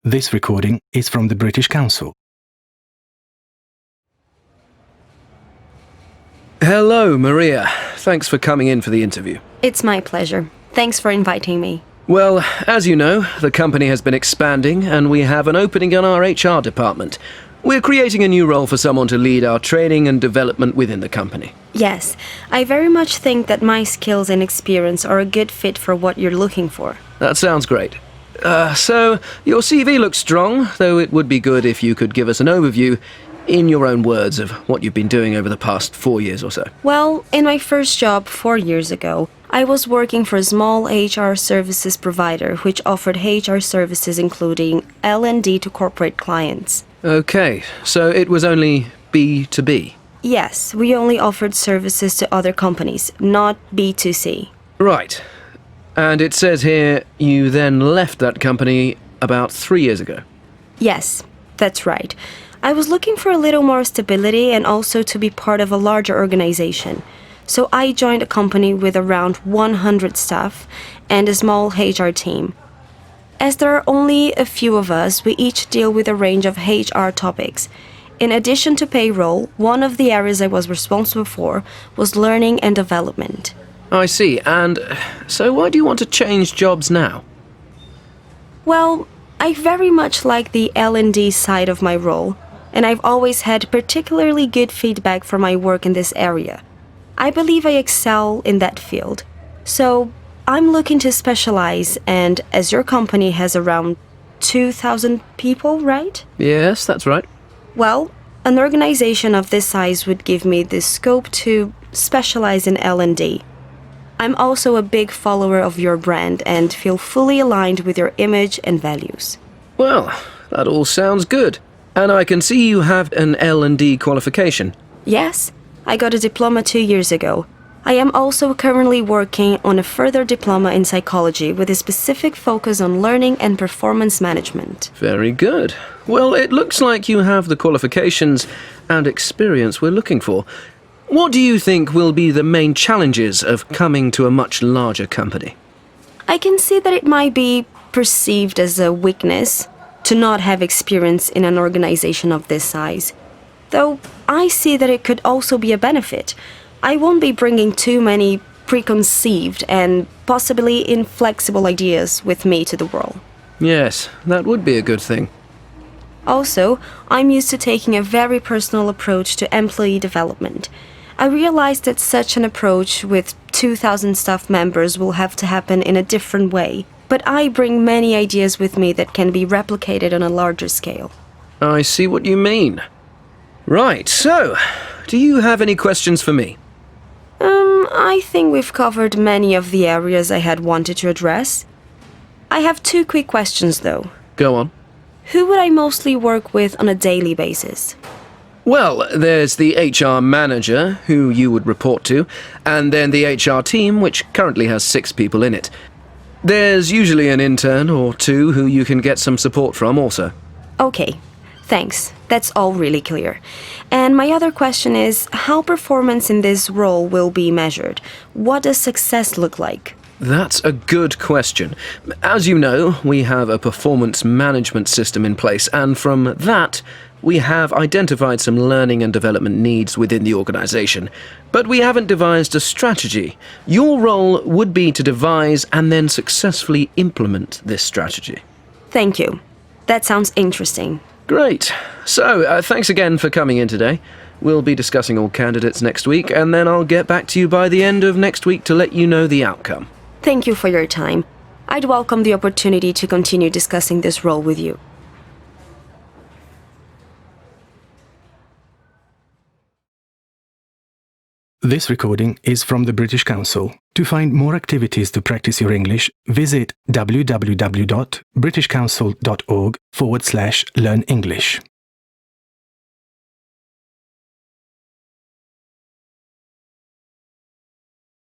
This recording is from the British Council. Hello, Maria. Thanks for coming in for the interview. It's my pleasure. Thanks for inviting me. Well, as you know, the company has been expanding and we have an opening in our HR department. We're creating a new role for someone to lead our training and development within the company. Yes, I very much think that my skills and experience are a good fit for what you're looking for. That sounds great. So, your CV looks strong, though it would be good if you could give us an overview, in your own words, of what you've been doing over the past 4 years or so. Well, in my first job 4 years ago, I was working for a small HR services provider which offered HR services including L&D to corporate clients. Okay, so it was only B2B? Yes, we only offered services to other companies, not B2C. Right. And it says here you then left that company about 3 years ago. Yes, that's right. I was looking for a little more stability and also to be part of a larger organization. So I joined a company with around 100 staff and a small HR team. As there are only a few of us, we each deal with a range of HR topics. In addition to payroll, one of the areas I was responsible for was learning and development. I see. And so why do you want to change jobs now? Well, I very much like the L&D side of my role, and I've always had particularly good feedback for my work in this area. I believe I excel in that field. So I'm looking to specialize, and as your company has around 2,000 people, right? Yes, that's right. Well, an organization of this size would give me the scope to specialize in L&D. I'm also a big follower of your brand and feel fully aligned with your image and values. Well, that all sounds good. And I can see you have an L&D qualification. Yes, I got a diploma 2 years ago. I am also currently working on a further diploma in psychology with a specific focus on learning and performance management. Very good. Well, it looks like you have the qualifications and experience we're looking for. What do you think will be the main challenges of coming to a much larger company? I can see that it might be perceived as a weakness to not have experience in an organization of this size. Though I see that it could also be a benefit. I won't be bringing too many preconceived and possibly inflexible ideas with me to the world. Yes, that would be a good thing. Also, I'm used to taking a very personal approach to employee development. I realize that such an approach with 2,000 staff members will have to happen in a different way, but I bring many ideas with me that can be replicated on a larger scale. I see what you mean. Right, so, do you have any questions for me? I think we've covered many of the areas I had wanted to address. I have 2 quick questions though. Go on. Who would I mostly work with on a daily basis? Well, there's the HR manager, who you would report to, and then the HR team, which currently has 6 people in it. There's usually an intern or 2 who you can get some support from also. Okay, thanks. That's all really clear. And my other question is, how performance in this role will be measured? What does success look like? That's a good question. As you know, we have a performance management system in place, and from that, we have identified some learning and development needs within the organization. But we haven't devised a strategy. Your role would be to devise and then successfully implement this strategy. Thank you. That sounds interesting. Great. So, thanks again for coming in today. We'll be discussing all candidates next week, and then I'll get back to you by the end of next week to let you know the outcome. Thank you for your time. I'd welcome the opportunity to continue discussing this role with you. This recording is from the British Council. To find more activities to practice your English, visit www.britishcouncil.org/learn English.